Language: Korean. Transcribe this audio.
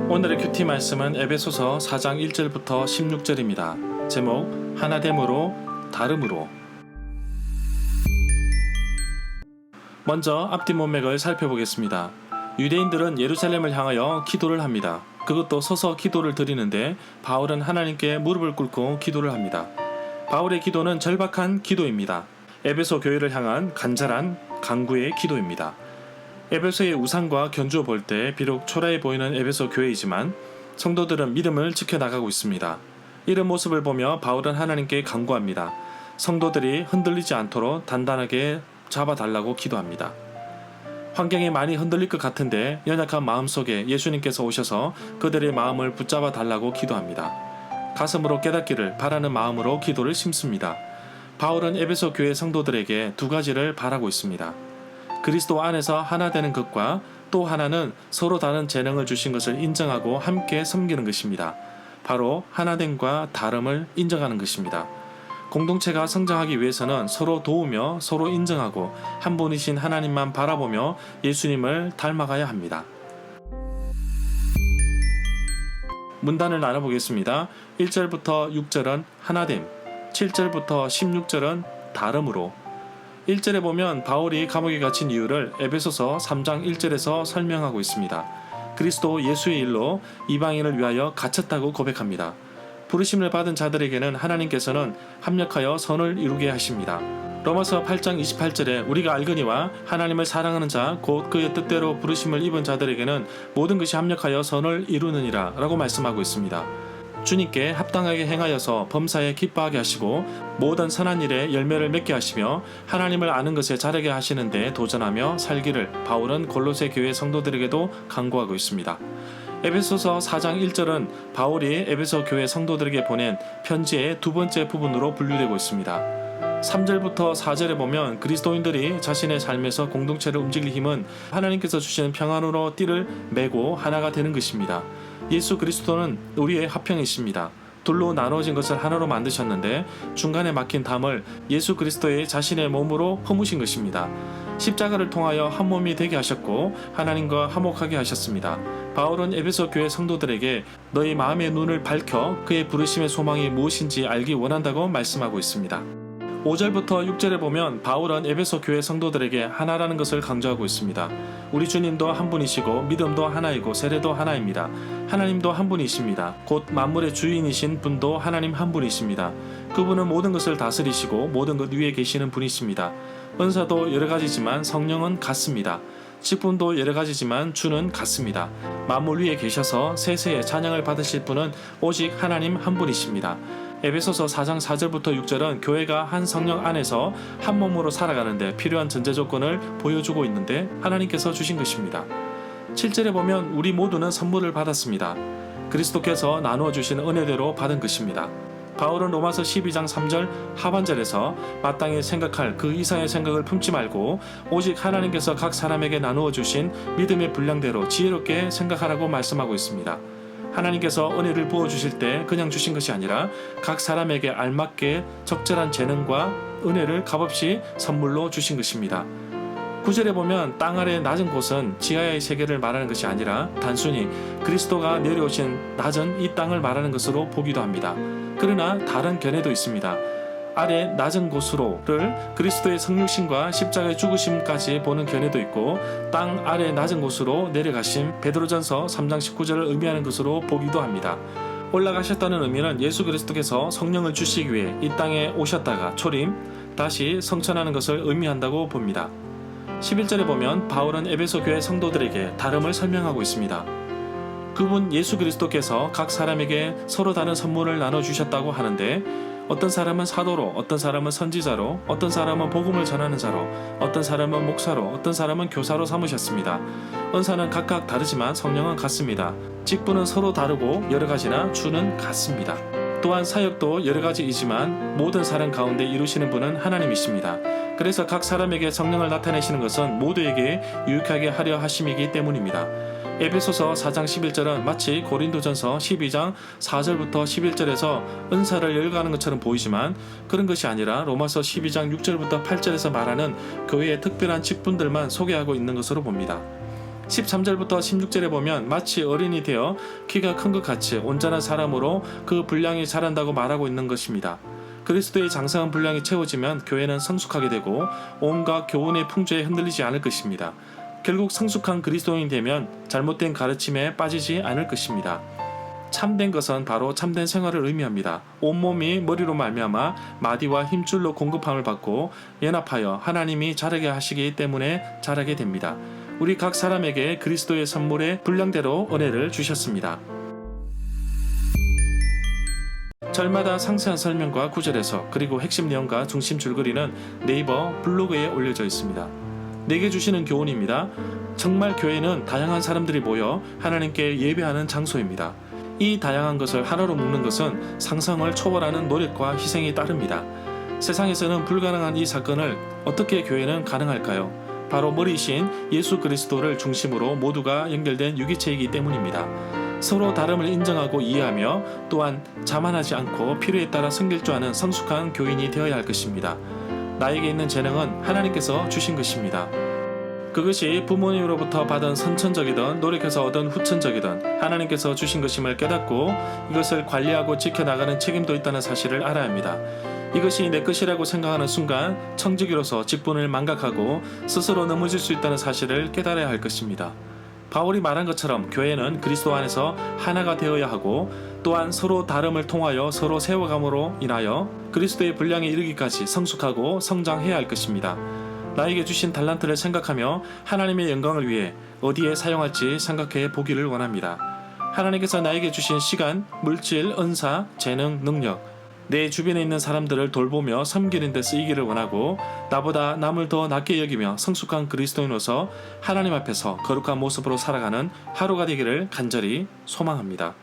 오늘의 큐티 말씀은 에베소서 4장 1절부터 16절입니다. 제목 하나됨으로 다름으로. 먼저 앞뒤 문맥을 살펴보겠습니다. 유대인들은 예루살렘을 향하여 기도를 합니다. 그것도 서서 기도를 드리는데 바울은 하나님께 무릎을 꿇고 기도를 합니다. 바울의 기도는 절박한 기도입니다. 에베소 교회를 향한 간절한 간구의 기도입니다. 에베소의 우상과 견주어 볼 때 비록 초라해 보이는 에베소 교회이지만 성도들은 믿음을 지켜나가고 있습니다. 이런 모습을 보며 바울은 하나님께 간구합니다. 성도들이 흔들리지 않도록 단단하게 잡아달라고 기도합니다. 환경이 많이 흔들릴 것 같은데 연약한 마음속에 예수님께서 오셔서 그들의 마음을 붙잡아 달라고 기도합니다. 가슴으로 깨닫기를 바라는 마음으로 기도를 심습니다. 바울은 에베소 교회 성도들에게 두 가지를 바라고 있습니다. 그리스도 안에서 하나 되는 것과 또 하나는 서로 다른 재능을 주신 것을 인정하고 함께 섬기는 것입니다. 바로 하나됨과 다름을 인정하는 것입니다. 공동체가 성장하기 위해서는 서로 도우며 서로 인정하고 한 분이신 하나님만 바라보며 예수님을 닮아가야 합니다. 문단을 나눠보겠습니다. 1절부터 6절은 하나됨, 7절부터 16절은 다름으로. 1절에 보면 바울이 감옥에 갇힌 이유를 에베소서 3장 1절에서 설명하고 있습니다. 그리스도 예수의 일로 이방인을 위하여 갇혔다고 고백합니다. 부르심을 받은 자들에게는 하나님께서는 합력하여 선을 이루게 하십니다. 로마서 8장 28절에 우리가 알거니와 하나님을 사랑하는 자 곧 그의 뜻대로 부르심을 입은 자들에게는 모든 것이 합력하여 선을 이루느니라 라고 말씀하고 있습니다. 주님께 합당하게 행하여서 범사에 기뻐하게 하시고 모든 선한 일에 열매를 맺게 하시며 하나님을 아는 것에 자라게 하시는 데 도전하며 살기를 바울은 골로새 교회 성도들에게도 강구하고 있습니다. 에베소서 4장 1절은 바울이 에베소 교회 성도들에게 보낸 편지의 두 번째 부분으로 분류되고 있습니다. 3절부터 4절에 보면 그리스도인들이 자신의 삶에서 공동체를 움직일 힘은 하나님께서 주시는 평안으로 띠를 메고 하나가 되는 것입니다. 예수 그리스도는 우리의 화평이십니다. 둘로 나누어진 것을 하나로 만드셨는데 중간에 막힌 담을 예수 그리스도의 자신의 몸으로 허무신 것입니다. 십자가를 통하여 한 몸이 되게 하셨고 하나님과 화목하게 하셨습니다. 바울은 에베소 교회 성도들에게 너희 마음의 눈을 밝혀 그의 부르심의 소망이 무엇인지 알기 원한다고 말씀하고 있습니다. 5절부터 6절에 보면 바울은 에베소 교회 성도들에게 하나라는 것을 강조하고 있습니다. 우리 주님도 한 분이시고 믿음도 하나이고 세례도 하나입니다. 하나님도 한 분이십니다. 곧 만물의 주인이신 분도 하나님 한 분이십니다. 그분은 모든 것을 다스리시고 모든 것 위에 계시는 분이십니다. 은사도 여러 가지지만 성령은 같습니다. 직분도 여러 가지지만 주는 같습니다. 만물 위에 계셔서 세세의 찬양을 받으실 분은 오직 하나님 한 분이십니다. 에베소서 4장 4절부터 6절은 교회가 한 성령 안에서 한 몸으로 살아가는데 필요한 전제 조건을 보여주고 있는데 하나님께서 주신 것입니다. 7절에 보면 우리 모두는 선물을 받았습니다. 그리스도께서 나누어 주신 은혜대로 받은 것입니다. 바울은 로마서 12장 3절 하반절에서 마땅히 생각할 그 이상의 생각을 품지 말고 오직 하나님께서 각 사람에게 나누어 주신 믿음의 분량대로 지혜롭게 생각하라고 말씀하고 있습니다. 하나님께서 은혜를 부어주실 때 그냥 주신 것이 아니라 각 사람에게 알맞게 적절한 재능과 은혜를 값없이 선물로 주신 것입니다. 9절에 보면 땅 아래 낮은 곳은 지하의 세계를 말하는 것이 아니라 단순히 그리스도가 내려오신 낮은 이 땅을 말하는 것으로 보기도 합니다. 그러나 다른 견해도 있습니다. 아래 낮은 곳으로를 그리스도의 성육신과 십자가의 죽으심까지 보는 견해도 있고 땅 아래 낮은 곳으로 내려가심 베드로전서 3장 19절을 의미하는 것으로 보기도 합니다. 올라가셨다는 의미는 예수 그리스도께서 성령을 주시기 위해 이 땅에 오셨다가 초림 다시 성천하는 것을 의미한다고 봅니다. 11절에 보면 바울은 에베소 교회 성도들에게 다름을 설명하고 있습니다. 그분 예수 그리스도께서 각 사람에게 서로 다른 선물을 나눠주셨다고 하는데 어떤 사람은 사도로, 어떤 사람은 선지자로, 어떤 사람은 복음을 전하는 자로, 어떤 사람은 목사로, 어떤 사람은 교사로 삼으셨습니다. 은사는 각각 다르지만 성령은 같습니다. 직분은 서로 다르고 여러 가지나 주는 같습니다. 또한 사역도 여러 가지이지만 모든 사람 가운데 이루시는 분은 하나님이십니다. 그래서 각 사람에게 성령을 나타내시는 것은 모두에게 유익하게 하려 하심이기 때문입니다. 에베소서 4장 11절은 마치 고린도전서 12장 4절부터 11절에서 은사를 열거하는 것처럼 보이지만 그런 것이 아니라 로마서 12장 6절부터 8절에서 말하는 교회의 특별한 직분들만 소개하고 있는 것으로 봅니다. 13절부터 16절에 보면 마치 어린이 되어 키가 큰 것 같이 온전한 사람으로 그 분량이 자란다고 말하고 있는 것입니다. 그리스도의 장성한 분량이 채워지면 교회는 성숙하게 되고 온갖 교훈의 풍조에 흔들리지 않을 것입니다. 결국 성숙한 그리스도인이 되면 잘못된 가르침에 빠지지 않을 것입니다. 참된 것은 바로 참된 생활을 의미합니다. 온몸이 머리로 말미암아 마디와 힘줄로 공급함을 받고 연합하여 하나님이 자라게 하시기 때문에 자라게 됩니다. 우리 각 사람에게 그리스도의 선물의 분량대로 은혜를 주셨습니다. 절마다 상세한 설명과 구절에서 그리고 핵심 내용과 중심 줄거리는 네이버 블로그에 올려져 있습니다. 내게 주시는 교훈입니다. 정말 교회는 다양한 사람들이 모여 하나님께 예배하는 장소입니다. 이 다양한 것을 하나로 묶는 것은 상상을 초월하는 노력과 희생이 따릅니다. 세상에서는 불가능한 이 사건을 어떻게 교회는 가능할까요? 바로 머리이신 예수 그리스도를 중심으로 모두가 연결된 유기체이기 때문입니다. 서로 다름을 인정하고 이해하며 또한 자만하지 않고 필요에 따라 섬길 줄 아는 성숙한 교인이 되어야 할 것입니다. 나에게 있는 재능은 하나님께서 주신 것입니다. 그것이 부모님으로부터 받은 선천적이든 노력해서 얻은 후천적이든 하나님께서 주신 것임을 깨닫고 이것을 관리하고 지켜나가는 책임도 있다는 사실을 알아야 합니다. 이것이 내 것이라고 생각하는 순간 청지기로서 직분을 망각하고 스스로 넘어질 수 있다는 사실을 깨달아야 할 것입니다. 바울이 말한 것처럼 교회는 그리스도 안에서 하나가 되어야 하고 또한 서로 다름을 통하여 서로 세워감으로 인하여 그리스도의 분량에 이르기까지 성숙하고 성장해야 할 것입니다. 나에게 주신 달란트를 생각하며 하나님의 영광을 위해 어디에 사용할지 생각해 보기를 원합니다. 하나님께서 나에게 주신 시간, 물질, 은사, 재능, 능력, 내 주변에 있는 사람들을 돌보며 섬기는 데 쓰이기를 원하고 나보다 남을 더 낮게 여기며 성숙한 그리스도인으로서 하나님 앞에서 거룩한 모습으로 살아가는 하루가 되기를 간절히 소망합니다.